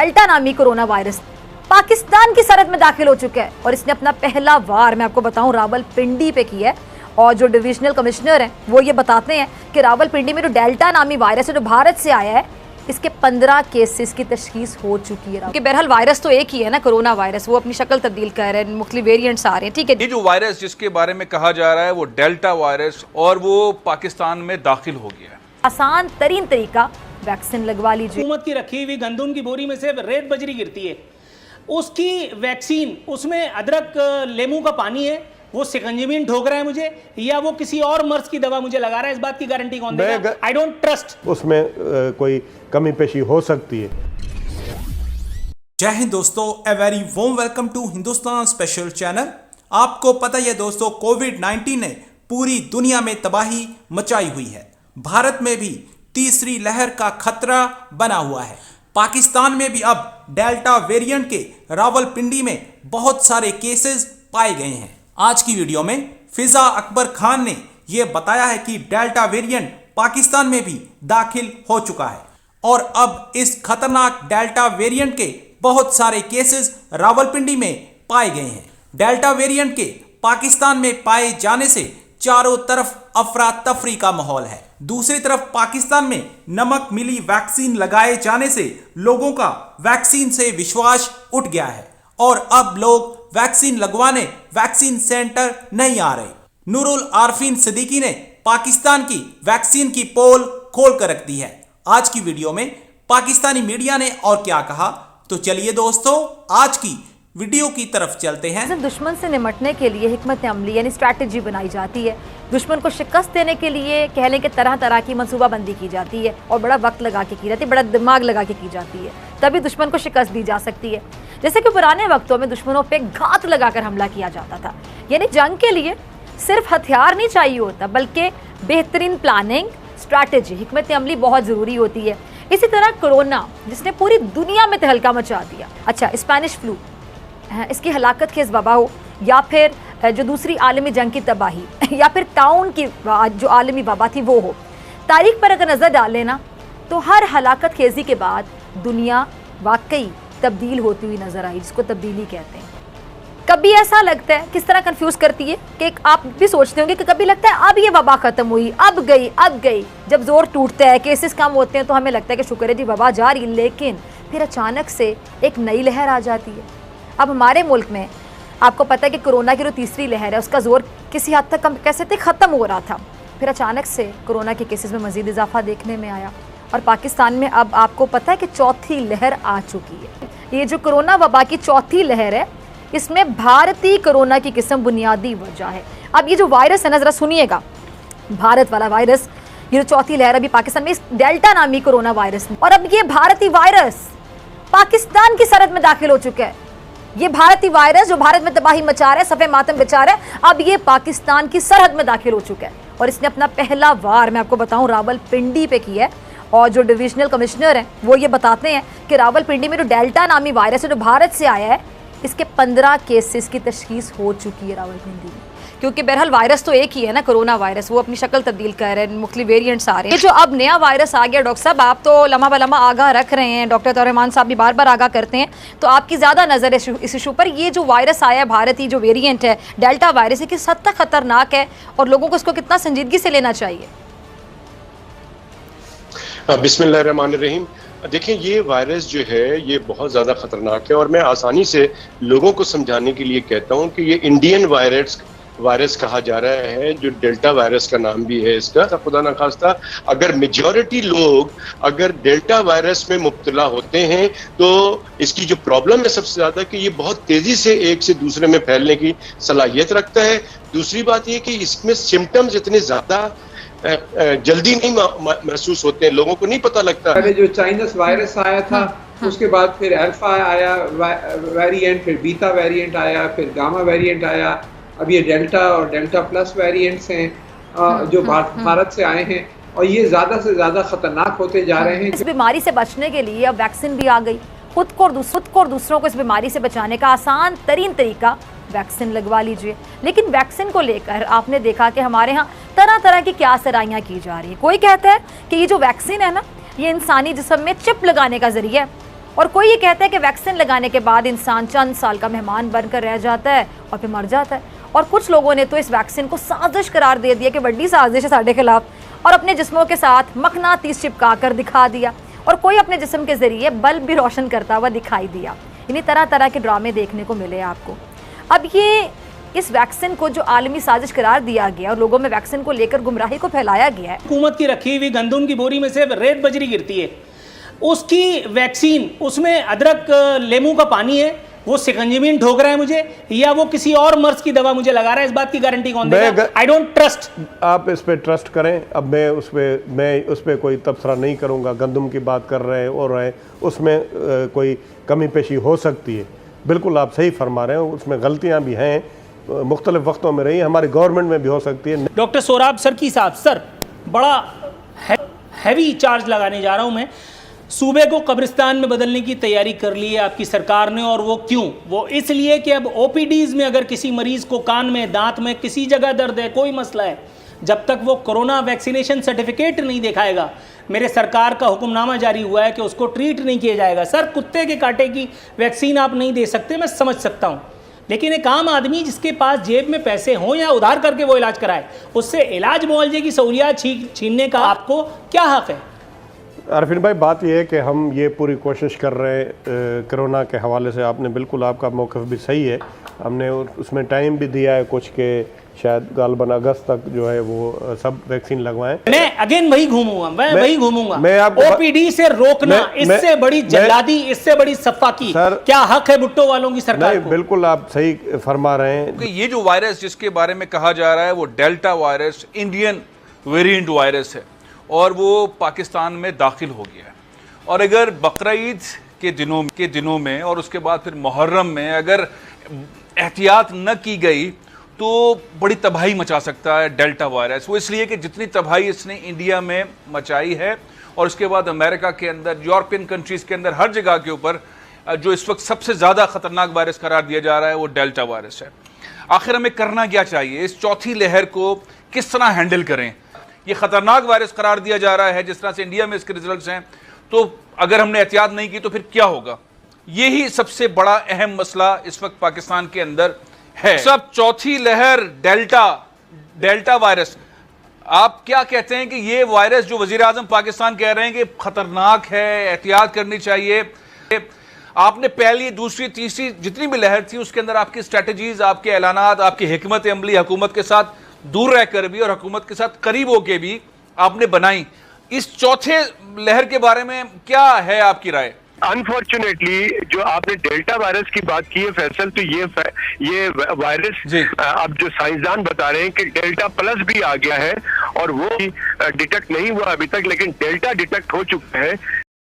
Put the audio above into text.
Delta नामी corona virus Pakistan की सरहद में दाखिल हो चुका है और इसने अपना पहला वार, मैं आपको बताऊं, रावलपिंडी पे किया है। और जो डिविजनल कमिश्नर हैं वो ये बताते हैं कि रावलपिंडी में जो डेल्टा नामी वायरस है जो भारत से आया है, इसके 15 केसेस की तशखीस हो चुकी है। क्योंकि बहरहाल वायरस तो एक ही है ना, कोरोना वायरस, वो अपनी शक्ल तब्दील कर रहे हैं, मुख्तलिफ वेरिएंट्स आ रहे हैं, ठीक है। ये जो वायरस जिसके बारे में कहा जा रहा है वो डेल्टा वायरस, और वो पाकिस्तान में दाखिल हो गया है। आसान तरीन तरीका, वैक्सीन लगवा लीजिए। हुकूमत की रखी हुई गंदम की बोरी में से रेत बजरी गिरती है, उसकी वैक्सीन, उसमें अदरक लेमू का पानी है, वो सिकंजमीन ठोक रहा है मुझे, या वो किसी और मर्ज की दवा मुझे लगा रहा है, इस बात की गारंटी कौन देगा? I don't trust. उसमें कोई कमी पेशी हो सकती है। जय हिंद दोस्तों, a very warm welcome to Hindustan special channel. आपको पता ही है दोस्तों, कोविड-19 ने पूरी दुनिया में तबाही मचाई हुई है। भारत में भी तीसरी लहर का खतरा बना हुआ है। पाकिस्तान में भी अब डेल्टा वेरिएंट के रावलपिंडी में बहुत सारे केसेस पाए गए हैं। आज की वीडियो में फिजा अकबर खान ने यह बताया है कि डेल्टा वेरिएंट पाकिस्तान में भी दाखिल हो चुका है और अब इस खतरनाक डेल्टा वेरिएंट के बहुत सारे केसेस रावलपिंडी में पाए गए हैं। डेल्टा वेरिएंट के पाकिस्तान में पाए जाने से चारों तरफ अफरा तफरी का माहौल है। दूसरी तरफ पाकिस्तान में नमक मिली वैक्सीन लगाए जाने से लोगों का वैक्सीन से विश्वास उठ गया है और अब लोग वैक्सीन लगवाने वैक्सीन सेंटर नहीं आ रहे। नूरुल आरफीन सिद्दीकी ने पाकिस्तान की वैक्सीन की पोल खोल कर रख दी है। आज की वीडियो में पाकिस्तानी मीडिया ने और क्या कहा, तो चलिए दोस्तों आज की वीडियो की तरफ चलते हैं। दुश्मन से निपटने के लिए हिकमत अमली यानी स्ट्रैटेजी बनाई जाती है। दुश्मन को शिकस्त देने के लिए कह लें कि तरह तरह की मनसूबाबंदी की जाती है और बड़ा वक्त लगा के की जाती है, बड़ा दिमाग लगा के की जाती है, तभी दुश्मन को शिकस्त दी जा सकती है। जैसे कि पुराने वक्तों में दुश्मनों पे घात लगाकर हमला किया जाता था। यानी जंग के लिए सिर्फ हथियार नहीं चाहिए होता, बल्कि बेहतरीन प्लानिंग, स्ट्रैटेजी, हिकमत अमली बहुत ज़रूरी होती है। इसी तरह कोरोना जिसने पूरी दुनिया में तहलका मचा दिया, अच्छा स्पेनिश फ्लू, इसकी हलाकत खेज वबा हो, या फिर जो दूसरी आलमी जंग की तबाही, या फिर ताउन की जो आलमी वबा थी वो हो, तारीख पर अगर नज़र डाल लेना तो हर हलाकत खेजी के बाद दुनिया वाकई तब्दील होती हुई नजर आई, जिसको तब्दीली कहते हैं। कभी ऐसा लगता है, किस तरह कंफ्यूज करती है कि आप भी सोचते होंगे कि कभी लगता है अब ये वबा खत्म हुई, अब गई। जब जोर टूटता है, केसेस कम होते हैं तो हमें लगता है कि शुक्र है जी वबा जा रही, लेकिन फिर अचानक से एक नई लहर आ जाती है। अब हमारे मुल्क में आपको पता है कि कोरोना की जो तीसरी लहर है उसका जोर किसी हद तक कैसे थे ख़त्म हो रहा था, फिर अचानक से कोरोना के केसेस में मज़ीद इजाफा देखने में आया और पाकिस्तान में अब आपको पता है कि चौथी लहर आ चुकी है। ये जो कोरोना वबा की चौथी लहर है, इसमें भारतीय कोरोना की किस्म बुनियादी वजह है। अब ये जो वायरस है ना, ज़रा सुनिएगा, भारत वाला वायरस, ये जो चौथी लहर अभी पाकिस्तान में, इस डेल्टा नामी कोरोना वायरस, और अब ये भारतीय वायरस पाकिस्तान की सरहद में दाखिल हो चुका है। ये भारतीय वायरस जो भारत में तबाही मचा रहा है, सफ़े मातम बिछा रहा है, अब ये पाकिस्तान की सरहद में दाखिल हो चुका है और इसने अपना पहला वार, मैं आपको बताऊं, रावलपिंडी पे किया है। और जो डिविजनल कमिश्नर हैं वो ये बताते हैं कि रावलपिंडी में जो डेल्टा नामी वायरस है जो भारत से आया है, इसके 15 केसेस की तशखीस हो चुकी है रावलपिंडी में। क्योंकि बहरहाल वायरस तो एक ही है ना, कोरोना वायरस, वो अपनी शक्ल तब्दील कर रहे हैं, मुख्तलिफ वेरिएंट्स आ रहे हैं। ये जो अब नया वायरस आ गया, डॉक्टर साहब आप तो लम्हा बलम्हा आगाह रख रहे हैं, डॉक्टर तौर-ए-रहमान साहब भी बार बार आगाह करते हैं, तो आपकी ज़्यादा नज़र है इस इशू पर। ये जो वायरस आया है, भारतीय जो वेरिएंट है डेल्टा वायरस, है किस हद तक खतरनाक है और लोगों को इसको कितना संजीदगी से लेना चाहिए? बिस्मिल्लाहिर्रहमानिर्रहीम। देखिए, ये वायरस जो है ये बहुत ज़्यादा ख़तरनाक है और मैं आसानी से लोगों को समझाने के लिए कहता हूँ कि ये इंडियन वायरस कहा जा रहा है, जो डेल्टा वायरस का नाम भी है इसका। खुदा न खास्ता अगर मेजॉरिटी लोग अगर डेल्टा वायरस में मुब्तला होते हैं तो इसकी जो प्रॉब्लम है सबसे ज़्यादा कि ये बहुत तेज़ी से एक से दूसरे में फैलने की सलाहियत रखता है। दूसरी बात ये कि इसमें सिम्टम्स इतने ज़्यादा जल्दी नहीं महसूस होते हैं, लोगों को नहीं पता लगता। पहले जो चाइनस वायरस आया था, उसके बाद फिर अल्फा आया वेरिएंट, फिर बीटा वेरिएंट आया, फिर गामा वेरिएंट आया, अब ये डेल्टा और डेल्टा प्लस वेरिएंट्स हैं जो भारत से आए हैं और ये ज़्यादा से ज़्यादा ख़तरनाक होते जा रहे हैं। इस बीमारी से बचने के लिए अब वैक्सीन भी आ गई। खुद को और दूसरों को इस बीमारी से बचाने का आसान तरीन तरीका, वैक्सीन लगवा लीजिए। लेकिन वैक्सीन को लेकर आपने देखा कि हमारे यहाँ तरह तरह की क्या सराहियाँ की जा रही है। कोई कहता है कि ये जो वैक्सीन है ना, ये इंसानी जिस्म में चिप लगाने का जरिया है, और कोई ये कहता है कि वैक्सीन लगाने के बाद इंसान चंद साल का मेहमान बनकर रह जाता है और फिर मर जाता है। और कुछ लोगों ने तो इस वैक्सीन को साजिश करार दे दिया कि बड़ी साजिश है साढ़े खिलाफ, और अपने जिस्मों के साथ मकनातीस चिपका कर दिखा दिया, और कोई अपने जिस्म के जरिए बल्ब भी रोशन करता हुआ दिखाई दिया। इन्हीं तरह तरह के ड्रामे देखने को मिले आपको। अब ये इस वैक्सीन को जो आलमी साजिश करार दिया गया और लोगों में वैक्सीन को लेकर गुमराही को फैलाया गया है। हुकूमत की रखी हुई गंदम की बोरी में से रेत बजरी गिरती है, उसकी वैक्सीन, उसमें अदरक लेमू का पानी है, वो सिकंजीबिन ठोक रहा है मुझे, या वो किसी और मर्ज की दवा मुझे लगा रहा है, इस बात की गारंटी कौन देगा? I don't trust. आप इस पे ट्रस्ट करें। अब मैं उस पे कोई तबसरा नहीं करूंगा। गंदम की बात कर रहे हैं उसमें कोई कमी पेशी हो सकती है, बिल्कुल आप सही फरमा रहे हैं, उसमें गलतियां भी हैं, मुख्तलिफ वक्तों में रही, हमारी गवर्नमेंट में भी हो सकती है। डॉक्टर सोराब सर्की साहब, सर बड़ा हैवी चार्ज लगाने जा रहा हूं मैं। सूबे को कब्रिस्तान में बदलने की तैयारी कर ली है आपकी सरकार ने, और वो क्यों? वो इसलिए कि अब ओपीडीज में अगर किसी मरीज को कान में, दांत में, किसी जगह दर्द है, कोई मसला है, जब तक वो कोरोना वैक्सीनेशन सर्टिफिकेट नहीं दिखाएगा, मेरे सरकार का हुक्मनामा जारी हुआ है कि उसको ट्रीट नहीं किया जाएगा। सर कुत्ते के कांटे की वैक्सीन आप नहीं दे सकते, मैं समझ सकता हूँ, लेकिन एक आम आदमी जिसके पास जेब में पैसे हों या उधार करके वो इलाज कराए, उससे इलाज मुआवजे की सहूलियत छीनने का आपको क्या हक है? अरफिन भाई, बात यह है कि हम ये पूरी कोशिश कर रहे हैं कोरोना के हवाले से। आपने बिल्कुल, आपका मौक़िफ़ भी सही है। हमने उसमें टाइम भी दिया है कुछ के शायद गालबन अगस्त तक जो है वो सब वैक्सीन लगवाएं। मैं अगेन वही घूमूंगा, मैं वही घूमूंगा। मैं आपको ओपीडी से रोकना, इससे बड़ी जल्लादी, इससे बड़ी सफाकी क्या हक है भुट्टो वालों की सरकार को? बिल्कुल आप सही फरमा रहे हैं। ये जो वायरस जिसके बारे में कहा जा रहा है वो delta virus, Indian variant virus है, और वो पाकिस्तान में दाखिल हो गया है। और अगर बकरीद के दिनों में और उसके बाद फिर मुहर्रम में अगर एहतियात न की गई तो बड़ी तबाही मचा सकता है डेल्टा वायरस। वो इसलिए कि जितनी तबाही इसने इंडिया में मचाई है और उसके बाद अमेरिका के अंदर, यूरोपियन कंट्रीज़ के अंदर, हर जगह के ऊपर जो इस वक्त सबसे ज़्यादा ख़तरनाक वायरस करार दिया जा रहा है वो डेल्टा वायरस है। आखिर हमें करना क्या चाहिए? इस चौथी लहर को किस तरह हैंडल करें? ये ख़तरनाक वायरस करार दिया जा रहा है, जिस तरह से इंडिया में इसके रिजल्ट्स हैं, तो अगर हमने एहतियात नहीं की तो फिर क्या होगा? यही सबसे बड़ा अहम मसला इस वक्त पाकिस्तान के अंदर है। सब चौथी लहर डेल्टा वायरस, आप क्या कहते हैं कि ये वायरस जो वजीर आजम पाकिस्तान कह रहे हैं कि खतरनाक है, एहतियात करनी चाहिए, आपने पहली, दूसरी, तीसरी जितनी भी लहर थी उसके अंदर आपकी स्ट्रेटजीज, आपके ऐलानात, आपकी हिकमत अमली हुकूमत के साथ दूर रहकर भी और हुकूमत के साथ करीब होकर भी आपने बनाई, इस चौथे लहर के बारे में क्या है आपकी राय? अनफॉर्चुनेटली जो आपने डेल्टा वायरस की बात की है फैसल, तो ये वायरस अब जो साइंसदान बता रहे हैं कि डेल्टा प्लस भी आ गया है, और वो डिटेक्ट नहीं हुआ अभी तक, लेकिन डेल्टा डिटेक्ट हो चुका है।